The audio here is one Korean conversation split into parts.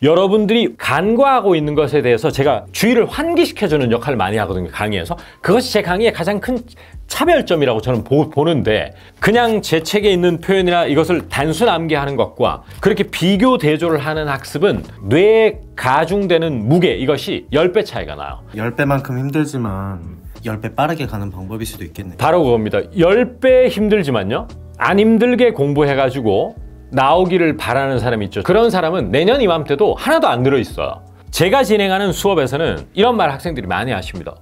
여러분들이 간과하고 있는 것에 대해서 제가 주의를 환기시켜주는 역할을 많이 하거든요, 강의에서. 그것이 제 강의의 가장 큰 차별점이라고 저는 보는데, 그냥 제 책에 있는 표현이나 이것을 단순 암기하는 것과 그렇게 비교 대조를 하는 학습은 뇌에 가중되는 무게, 이것이 10배 차이가 나요. 10배만큼 힘들지만 10배 빠르게 가는 방법일 수도 있겠네요. 바로 그겁니다. 10배 힘들지만요, 안 힘들게 공부해가지고 나오기를 바라는 사람이 있죠. 그런 사람은 내년 이맘때도 하나도 안 들어있어요. 제가 진행하는 수업에서는 이런 말 학생들이 많이 하십니다.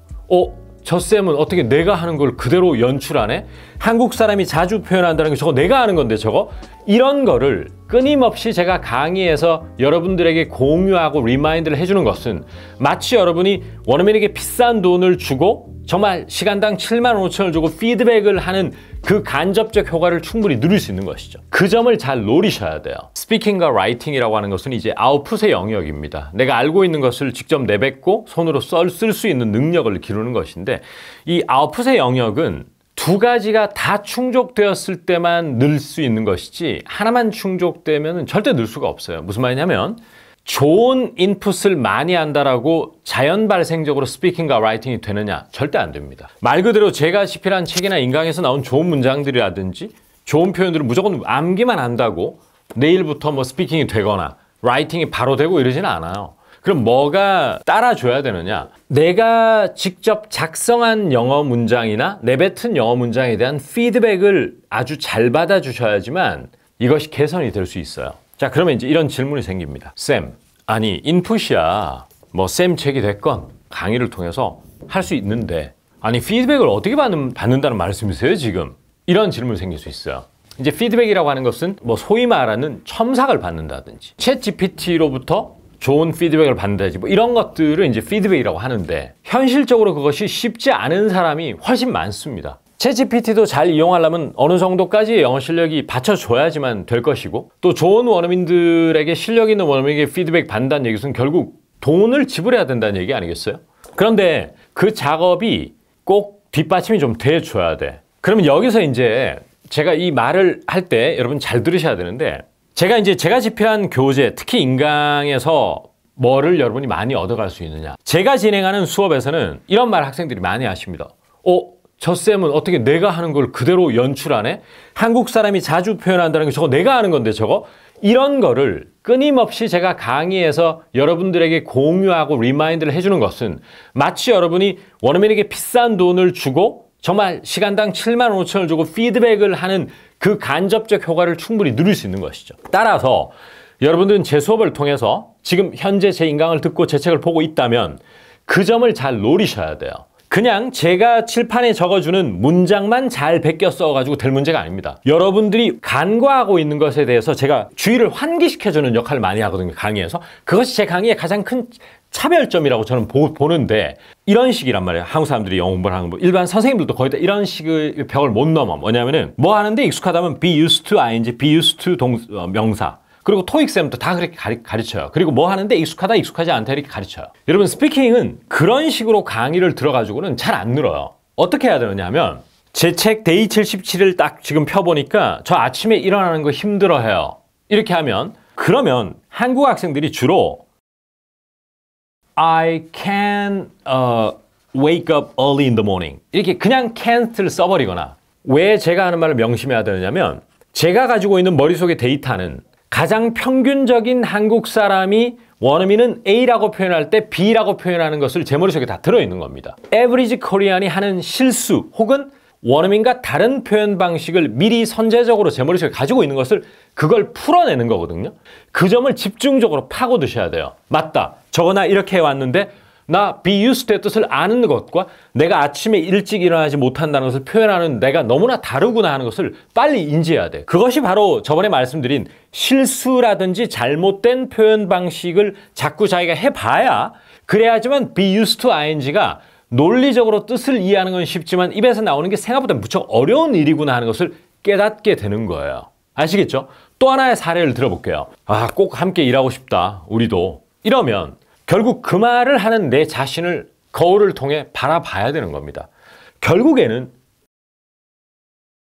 저 쌤은 어떻게 내가 하는 걸 그대로 연출하네? 한국 사람이 자주 표현한다는 게 저거 내가 하는 건데 저거? 이런 거를 끊임없이 제가 강의에서 여러분들에게 공유하고 리마인드를 해주는 것은 마치 여러분이 원어민에게 비싼 돈을 주고 정말 시간당 75,000원을 주고 피드백을 하는 그 간접적 효과를 충분히 누릴 수 있는 것이죠. 그 점을 잘 노리셔야 돼요. 스피킹과 라이팅이라고 하는 것은 이제 아웃풋의 영역입니다. 내가 알고 있는 것을 직접 내뱉고 손으로 쓸 수 있는 능력을 기르는 것인데, 이 아웃풋의 영역은 두 가지가 다 충족되었을 때만 늘 수 있는 것이지 하나만 충족되면 절대 늘 수가 없어요. 무슨 말이냐면, 좋은 인풋을 많이 한다라고 자연 발생적으로 스피킹과 라이팅이 되느냐? 절대 안 됩니다. 말 그대로 제가 집필한 책이나 인강에서 나온 좋은 문장들이라든지 좋은 표현들을 무조건 암기만 한다고 내일부터 뭐 스피킹이 되거나 라이팅이 바로 되고 이러지는 않아요. 그럼 뭐가 따라줘야 되느냐? 내가 직접 작성한 영어 문장이나 내뱉은 영어 문장에 대한 피드백을 아주 잘 받아주셔야지만 이것이 개선이 될 수 있어요. 자, 그러면 이제 이런 질문이 생깁니다. 쌤, 아니 인풋이야 뭐 쌤 책이 됐건 강의를 통해서 할 수 있는데, 아니 피드백을 어떻게 받는다는 말씀이세요 지금? 이런 질문이 생길 수 있어요. 이제 피드백이라고 하는 것은 뭐 소위 말하는 첨삭을 받는다든지 챗 GPT로부터 좋은 피드백을 받는다든지 뭐 이런 것들을 이제 피드백이라고 하는데, 현실적으로 그것이 쉽지 않은 사람이 훨씬 많습니다. 챗GPT도 잘 이용하려면 어느 정도까지의 영어 실력이 받쳐줘야지만 될 것이고, 또 좋은 원어민들에게 실력 있는 원어민에게 피드백 받는다는 얘기는 결국 돈을 지불해야 된다는 얘기 아니겠어요? 그런데 그 작업이 꼭 뒷받침이 좀 돼줘야 돼. 그러면 여기서 이제 제가 이 말을 할 때 여러분 잘 들으셔야 되는데, 제가 집필한 교재, 특히 인강에서 뭐를 여러분이 많이 얻어갈 수 있느냐? 제가 진행하는 수업에서는 이런 말 학생들이 많이 하십니다. 저 쌤은 어떻게 내가 하는 걸 그대로 연출하네? 한국 사람이 자주 표현한다는 게 저거 내가 하는 건데 저거? 이런 거를 끊임없이 제가 강의에서 여러분들에게 공유하고 리마인드를 해주는 것은 마치 여러분이 원어민에게 비싼 돈을 주고 정말 시간당 75,000원을 주고 피드백을 하는 그 간접적 효과를 충분히 누릴 수 있는 것이죠. 따라서 여러분들은 제 수업을 통해서 지금 현재 제 인강을 듣고 제 책을 보고 있다면 그 점을 잘 노리셔야 돼요. 그냥 제가 칠판에 적어주는 문장만 잘 베껴 써가지고 될 문제가 아닙니다. 여러분들이 간과하고 있는 것에 대해서 제가 주의를 환기시켜주는 역할을 많이 하거든요, 강의에서. 그것이 제 강의의 가장 큰 차별점이라고 저는 보는데, 이런 식이란 말이에요. 한국 사람들이 영어 공부를 하는 거. 일반 선생님들도 거의 다 이런 식의 벽을 못 넘어. 뭐냐면은 뭐 하는데 익숙하다면 be used to ing, be used to 명사. 그리고 토익쌤도 다 그렇게 가르쳐요. 그리고 뭐 하는데 익숙하다, 익숙하지 않다 이렇게 가르쳐요. 여러분, 스피킹은 그런 식으로 강의를 들어가지고는 잘 안 늘어요. 어떻게 해야 되느냐 하면, 제 책 데이 77을 딱 지금 펴보니까 저 아침에 일어나는 거 힘들어해요. 이렇게 하면, 그러면 한국 학생들이 주로 I can wake up early in the morning 이렇게 그냥 can't를 써버리거나, 왜 제가 하는 말을 명심해야 되느냐면, 제가 가지고 있는 머릿속의 데이터는 가장 평균적인 한국 사람이 원어민은 A라고 표현할 때 B라고 표현하는 것을 제 머릿속에 다 들어있는 겁니다. Average Korean이 하는 실수 혹은 원어민과 다른 표현 방식을 미리 선제적으로 제 머릿속에 가지고 있는 것을, 그걸 풀어내는 거거든요. 그 점을 집중적으로 파고드셔야 돼요. 맞다, 저거 나 이렇게 해왔는데 나 be used to의 뜻을 아는 것과 내가 아침에 일찍 일어나지 못한다는 것을 표현하는 내가 너무나 다르구나 하는 것을 빨리 인지해야 돼. 그것이 바로 저번에 말씀드린 실수라든지 잘못된 표현 방식을 자꾸 자기가 해봐야, 그래야지만 be used to ing가 논리적으로 뜻을 이해하는 건 쉽지만 입에서 나오는 게 생각보다 무척 어려운 일이구나 하는 것을 깨닫게 되는 거예요. 아시겠죠? 또 하나의 사례를 들어볼게요. 꼭 함께 일하고 싶다, 우리도. 이러면 결국 그 말을 하는 내 자신을 거울을 통해 바라봐야 되는 겁니다. 결국에는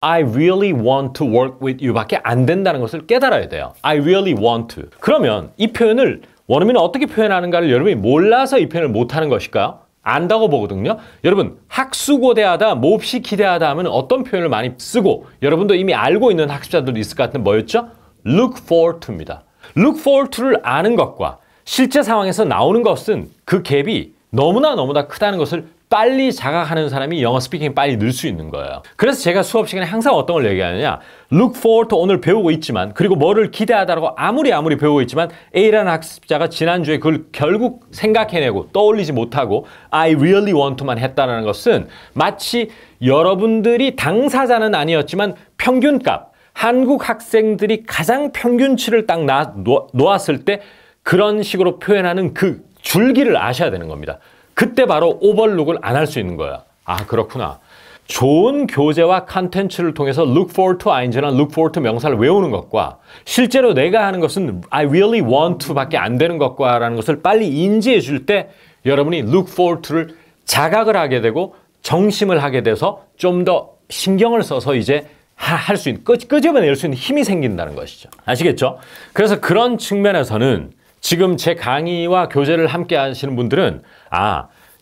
I really want to work with you 밖에 안 된다는 것을 깨달아야 돼요. I really want to. 그러면 이 표현을 원어민은 어떻게 표현하는가를 여러분이 몰라서 이 표현을 못하는 것일까요? 안다고 보거든요. 여러분 학수고대하다, 몹시 기대하다 하면 어떤 표현을 많이 쓰고 여러분도 이미 알고 있는 학습자들도 있을 것 같은데 뭐였죠? look forward to입니다. look forward to를 아는 것과 실제 상황에서 나오는 것은 그 갭이 너무나 크다는 것을 빨리 자각하는 사람이 영어 스피킹 빨리 늘 수 있는 거예요. 그래서 제가 수업 시간에 항상 어떤 걸 얘기하느냐, look forward to 오늘 배우고 있지만, 그리고 뭐를 기대하다라고 아무리 배우고 있지만 A라는 학습자가 지난주에 그걸 결국 생각해내고 떠올리지 못하고 I really want to만 했다는 것은 마치 여러분들이 당사자는 아니었지만 평균값, 한국 학생들이 가장 평균치를 딱 놓았을 때 그런 식으로 표현하는 그 줄기를 아셔야 되는 겁니다. 그때 바로 오버룩을 안 할 수 있는 거예요. 아, 그렇구나. 좋은 교재와 컨텐츠를 통해서 look forward to ing나 look forward to 명사를 외우는 것과 실제로 내가 하는 것은 I really want to 밖에 안 되는 것과 라는 것을 빨리 인지해 줄 때 여러분이 look forward to를 자각을 하게 되고 정심을 하게 돼서 좀 더 신경을 써서 이제 할 수 있는, 끄집어낼 수 있는 힘이 생긴다는 것이죠. 아시겠죠? 그래서 그런 측면에서는 지금 제 강의와 교재를 함께 하시는 분들은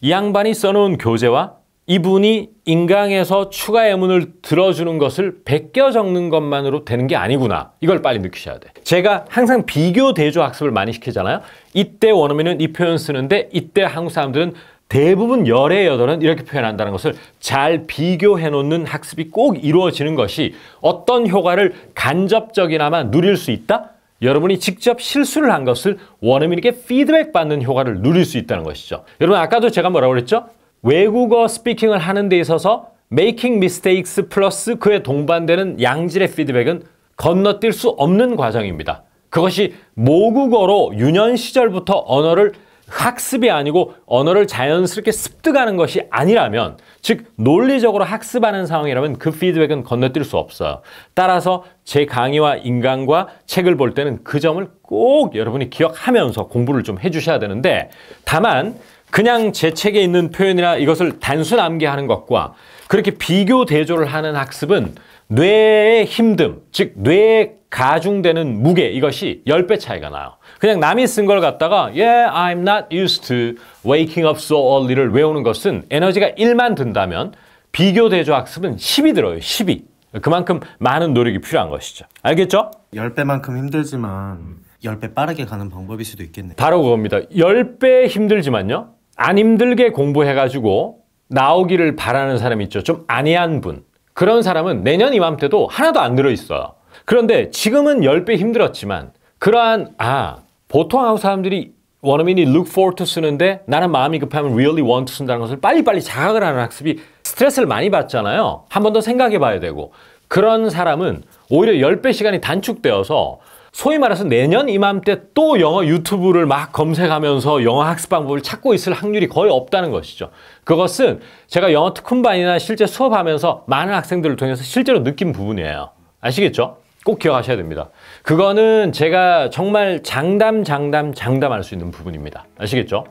이 양반이 써놓은 교재와 이분이 인강에서 추가 예문을 들어주는 것을 베껴 적는 것만으로 되는 게 아니구나. 이걸 빨리 느끼셔야 돼. 제가 항상 비교 대조 학습을 많이 시키잖아요. 이때 원어민은 이 표현 쓰는데 이때 한국 사람들은 대부분 열의 여덟은 이렇게 표현한다는 것을 잘 비교해 놓는 학습이 꼭 이루어지는 것이 어떤 효과를 간접적이나마 누릴 수 있다? 여러분이 직접 실수를 한 것을 원어민에게 피드백 받는 효과를 누릴 수 있다는 것이죠. 여러분 아까도 제가 뭐라고 그랬죠? 외국어 스피킹을 하는 데 있어서 making mistakes 플러스 그에 동반되는 양질의 피드백은 건너뛸 수 없는 과정입니다. 그것이 모국어로 유년 시절부터 언어를 학습이 아니고 언어를 자연스럽게 습득하는 것이 아니라면, 즉 논리적으로 학습하는 상황이라면 그 피드백은 건너뛸 수 없어요. 따라서 제 강의와 인강과 책을 볼 때는 그 점을 꼭 여러분이 기억하면서 공부를 좀 해주셔야 되는데, 다만 그냥 제 책에 있는 표현이나 이것을 단순 암기하는 것과 그렇게 비교 대조를 하는 학습은 뇌의 힘듦, 즉 뇌에 가중되는 무게, 이것이 10배 차이가 나요. 그냥 남이 쓴 걸 갖다가 Yeah, I'm not used to waking up so early를 외우는 것은 에너지가 1만 든다면 비교 대조 학습은 10이 들어요. 10이. 그만큼 많은 노력이 필요한 것이죠. 알겠죠? 10배만큼 힘들지만 10배 빠르게 가는 방법일 수도 있겠네요. 바로 그겁니다. 10배 힘들지만요, 안 힘들게 공부해가지고 나오기를 바라는 사람이 있죠. 좀 안이한 분. 그런 사람은 내년 이맘때도 하나도 안 들어있어요. 그런데 지금은 10배 힘들었지만 그러한 보통 한국 사람들이 원어민이 look forward to 쓰는데 나는 마음이 급하면 really want to 쓴다는 것을 빨리빨리 자각을 하는 학습이 스트레스를 많이 받잖아요. 한 번 더 생각해 봐야 되고, 그런 사람은 오히려 10배 시간이 단축되어서 소위 말해서 내년 이맘때 또 영어 유튜브를 막 검색하면서 영어 학습 방법을 찾고 있을 확률이 거의 없다는 것이죠. 그것은 제가 영어 특훈반이나 실제 수업하면서 많은 학생들을 통해서 실제로 느낀 부분이에요. 아시겠죠? 꼭 기억하셔야 됩니다. 그거는 제가 정말 장담할 수 있는 부분입니다. 아시겠죠?